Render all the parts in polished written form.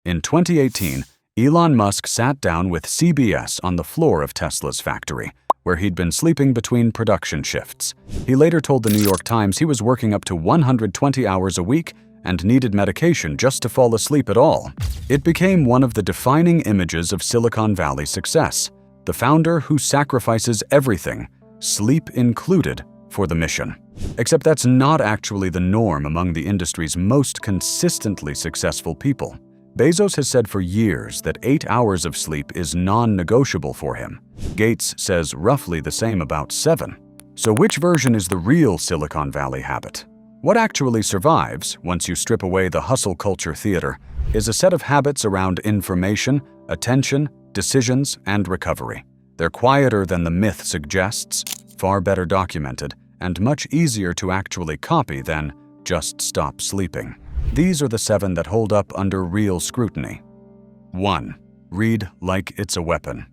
In 2018, Elon Musk sat down with CBS on the floor of Tesla's factory, where he'd been sleeping between production shifts. He later told the New York Times he was working up to 120 hours a week and needed medication just to fall asleep at all. It became one of the defining images of Silicon Valley success, the founder who sacrifices everything, sleep included, for the mission. Except that's not actually the norm among the industry's most consistently successful people. Bezos has said for years that 8 hours of sleep is non-negotiable for him. Gates says roughly the same about 7. So which version is the real Silicon Valley habit? What actually survives, once you strip away the hustle culture theater, is a set of habits around information, attention, decisions, and recovery. They're quieter than the myth suggests, far better documented, and much easier to actually copy than just stop sleeping. These are the 7 that hold up under real scrutiny. 1. Read like it's a weapon.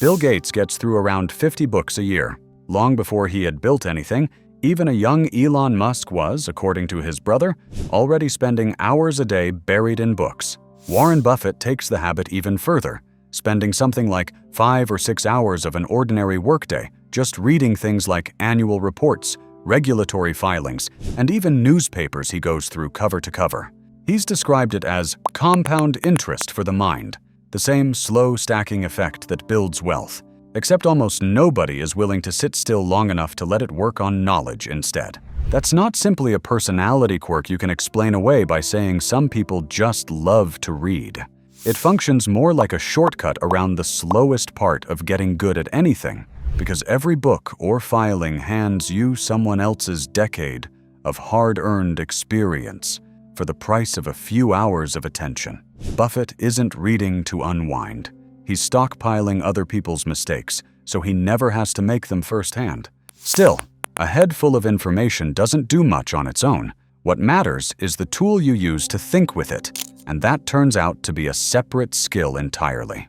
Bill Gates gets through around 50 books a year. Long before he had built anything, even a young Elon Musk was, according to his brother, already spending hours a day buried in books. Warren Buffett takes the habit even further, spending something like 5 or 6 hours of an ordinary workday just reading things like annual reports, regulatory filings, and even newspapers he goes through cover to cover. He's described it as compound interest for the mind, the same slow stacking effect that builds wealth, except almost nobody is willing to sit still long enough to let it work on knowledge instead. That's not simply a personality quirk you can explain away by saying some people just love to read. It functions more like a shortcut around the slowest part of getting good at anything, because every book or filing hands you someone else's decade of hard-earned experience for the price of a few hours of attention. Buffett isn't reading to unwind. He's stockpiling other people's mistakes, so he never has to make them firsthand. Still, a head full of information doesn't do much on its own. What matters is the tool you use to think with it, and that turns out to be a separate skill entirely.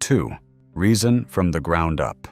2. Reason from the ground up.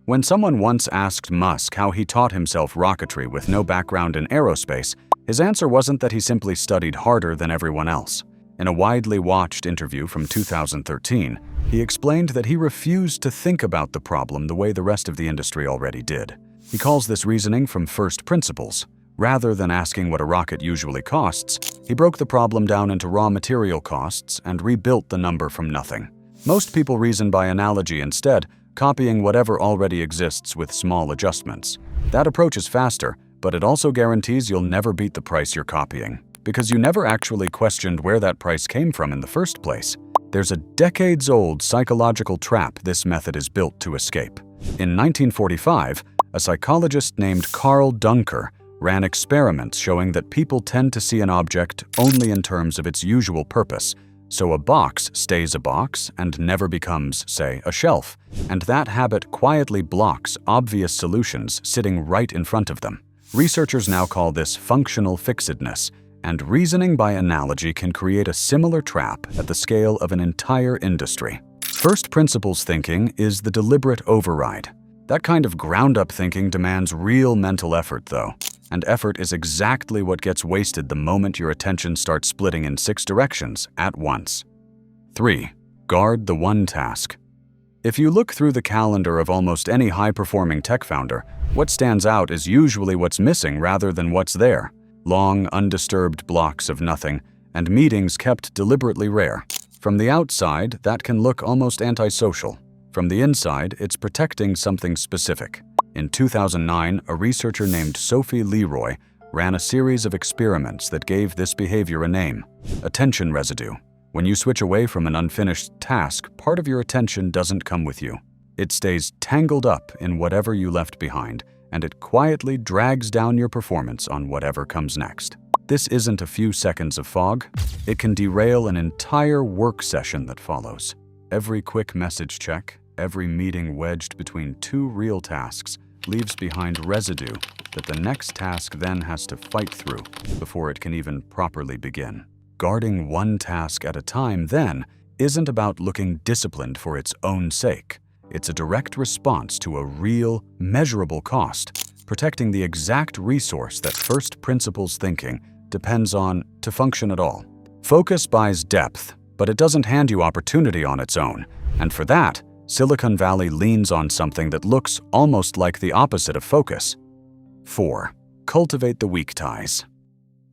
When someone once asked Musk how he taught himself rocketry with no background in aerospace, his answer wasn't that he simply studied harder than everyone else. In a widely watched interview from 2013, he explained that he refused to think about the problem the way the rest of the industry already did. He calls this reasoning from first principles. Rather than asking what a rocket usually costs, he broke the problem down into raw material costs and rebuilt the number from nothing. Most people reason by analogy instead, copying whatever already exists with small adjustments. That approach is faster, but it also guarantees you'll never beat the price you're copying, because you never actually questioned where that price came from in the first place. There's a decades-old psychological trap this method is built to escape. In 1945, a psychologist named Carl Duncker ran experiments showing that people tend to see an object only in terms of its usual purpose, so a box stays a box and never becomes, say, a shelf, and that habit quietly blocks obvious solutions sitting right in front of them. Researchers now call this functional fixedness, and reasoning by analogy can create a similar trap at the scale of an entire industry. First principles thinking is the deliberate override. That kind of ground-up thinking demands real mental effort, though, and effort is exactly what gets wasted the moment your attention starts splitting in 6 directions at once. 3. Guard the one task. If you look through the calendar of almost any high-performing tech founder, what stands out is usually what's missing rather than what's there. Long, undisturbed blocks of nothing, and meetings kept deliberately rare. From the outside, that can look almost antisocial. From the inside, it's protecting something specific. In 2009, a researcher named Sophie Leroy ran a series of experiments that gave this behavior a name: attention residue. When you switch away from an unfinished task, part of your attention doesn't come with you. It stays tangled up in whatever you left behind, and it quietly drags down your performance on whatever comes next. This isn't a few seconds of fog. It can derail an entire work session that follows. Every quick message check, every meeting wedged between 2 real tasks, leaves behind residue that the next task then has to fight through before it can even properly begin. Guarding one task at a time, then, isn't about looking disciplined for its own sake. It's a direct response to a real, measurable cost, protecting the exact resource that first principles thinking depends on to function at all. Focus buys depth, but it doesn't hand you opportunity on its own. And for that, Silicon Valley leans on something that looks almost like the opposite of focus. 4. Cultivate the weak ties.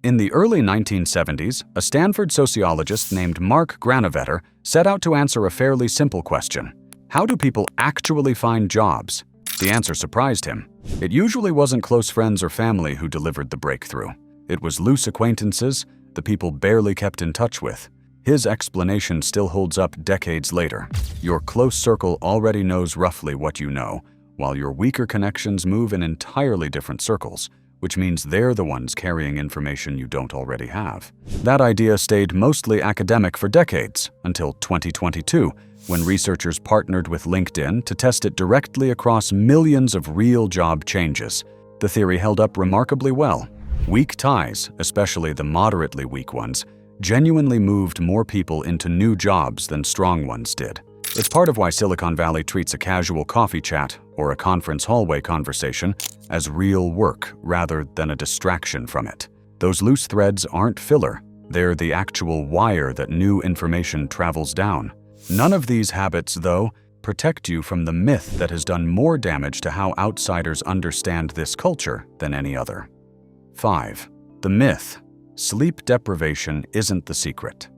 In the early 1970s, a Stanford sociologist named Mark Granovetter set out to answer a fairly simple question. How do people actually find jobs? The answer surprised him. It usually wasn't close friends or family who delivered the breakthrough. It was loose acquaintances, the people barely kept in touch with. His explanation still holds up decades later. Your close circle already knows roughly what you know, while your weaker connections move in entirely different circles, which means they're the ones carrying information you don't already have. That idea stayed mostly academic for decades, until 2022, when researchers partnered with LinkedIn to test it directly across millions of real job changes. The theory held up remarkably well. Weak ties, especially the moderately weak ones, genuinely moved more people into new jobs than strong ones did. It's part of why Silicon Valley treats a casual coffee chat or a conference hallway conversation as real work rather than a distraction from it. Those loose threads aren't filler, they're the actual wire that new information travels down. None of these habits, though, protect you from the myth that has done more damage to how outsiders understand this culture than any other. 5. The myth. Sleep deprivation isn't the secret.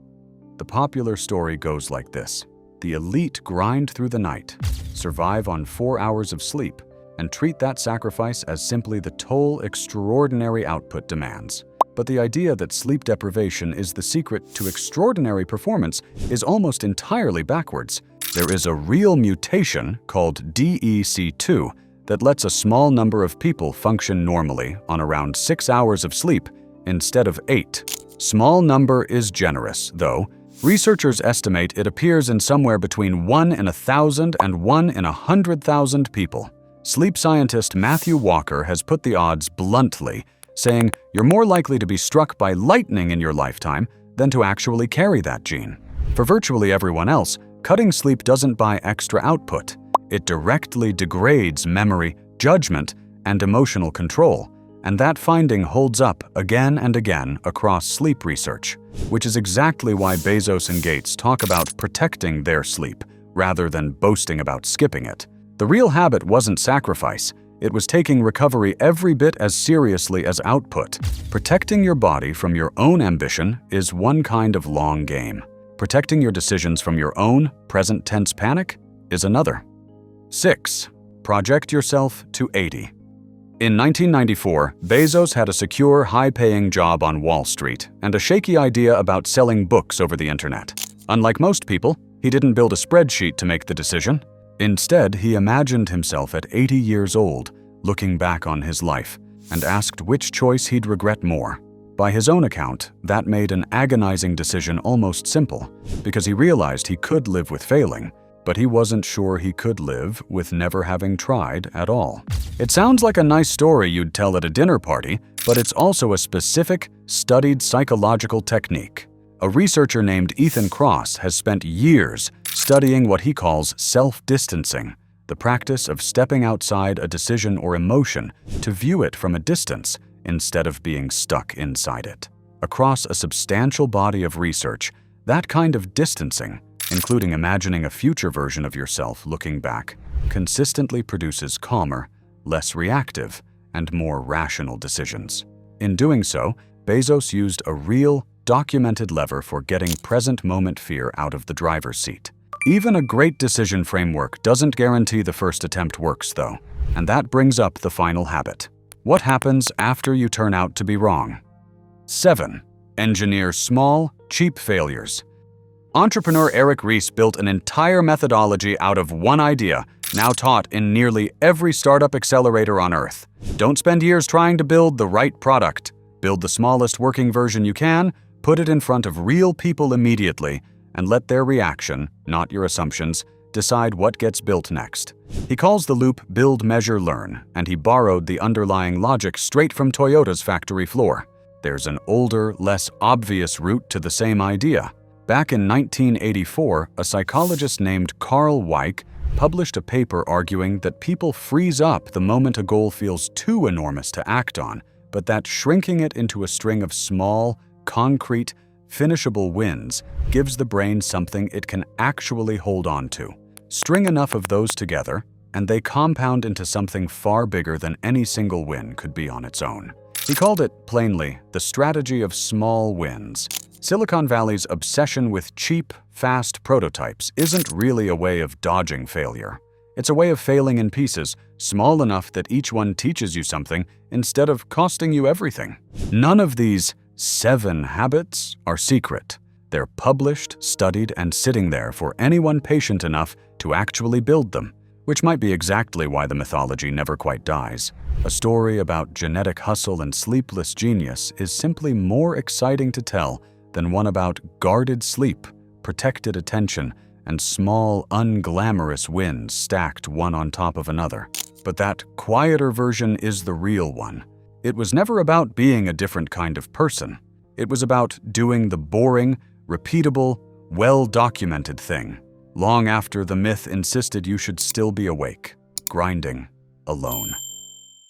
The popular story goes like this. The elite grind through the night, survive on 4 hours of sleep, and treat that sacrifice as simply the toll extraordinary output demands. But the idea that sleep deprivation is the secret to extraordinary performance is almost entirely backwards. There is a real mutation called DEC2 that lets a small number of people function normally on around 6 hours of sleep instead of 8. Small number is generous, though. Researchers estimate it appears in somewhere between 1 in 1,000 and 1 in 100,000 people. Sleep scientist Matthew Walker has put the odds bluntly, saying you're more likely to be struck by lightning in your lifetime than to actually carry that gene. For virtually everyone else, cutting sleep doesn't buy extra output. It directly degrades memory, judgment, and emotional control. And that finding holds up again and again across sleep research, which is exactly why Bezos and Gates talk about protecting their sleep rather than boasting about skipping it. The real habit wasn't sacrifice. It was taking recovery every bit as seriously as output. Protecting your body from your own ambition is one kind of long game. Protecting your decisions from your own present tense panic is another. 6. Project yourself to 80. In 1994, Bezos had a secure, high-paying job on Wall Street and a shaky idea about selling books over the internet. Unlike most people, he didn't build a spreadsheet to make the decision. Instead, he imagined himself at 80 years old, looking back on his life, and asked which choice he'd regret more. By his own account, that made an agonizing decision almost simple, because he realized he could live with failing, but he wasn't sure he could live with never having tried at all. It sounds like a nice story you'd tell at a dinner party, but it's also a specific, studied psychological technique. A researcher named Ethan Kross has spent years studying what he calls self-distancing, the practice of stepping outside a decision or emotion to view it from a distance instead of being stuck inside it. Across a substantial body of research, that kind of distancing, including imagining a future version of yourself looking back, consistently produces calmer, less reactive, and more rational decisions. In doing so, Bezos used a real, documented lever for getting present-moment fear out of the driver's seat. Even a great decision framework doesn't guarantee the first attempt works, though, and that brings up the final habit. What happens after you turn out to be wrong? 7. Engineer small, cheap failures. Entrepreneur Eric Ries built an entire methodology out of one idea, now taught in nearly every startup accelerator on Earth. Don't spend years trying to build the right product. Build the smallest working version you can, put it in front of real people immediately, and let their reaction, not your assumptions, decide what gets built next. He calls the loop build, measure, learn, and he borrowed the underlying logic straight from Toyota's factory floor. There's an older, less obvious route to the same idea. Back in 1984, a psychologist named Carl Weick published a paper arguing that people freeze up the moment a goal feels too enormous to act on, but that shrinking it into a string of small, concrete, finishable wins gives the brain something it can actually hold on to. String enough of those together, and they compound into something far bigger than any single win could be on its own. He called it, plainly, the strategy of small wins. Silicon Valley's obsession with cheap, fast prototypes isn't really a way of dodging failure. It's a way of failing in pieces, small enough that each one teaches you something instead of costing you everything. None of these 7 habits are secret. They're published, studied, and sitting there for anyone patient enough to actually build them, which might be exactly why the mythology never quite dies. A story about genetic hustle and sleepless genius is simply more exciting to tell than one about guarded sleep, protected attention, and small, unglamorous wins stacked one on top of another. But that quieter version is the real one. It was never about being a different kind of person. It was about doing the boring, repeatable, well-documented thing, long after the myth insisted you should still be awake, grinding, alone.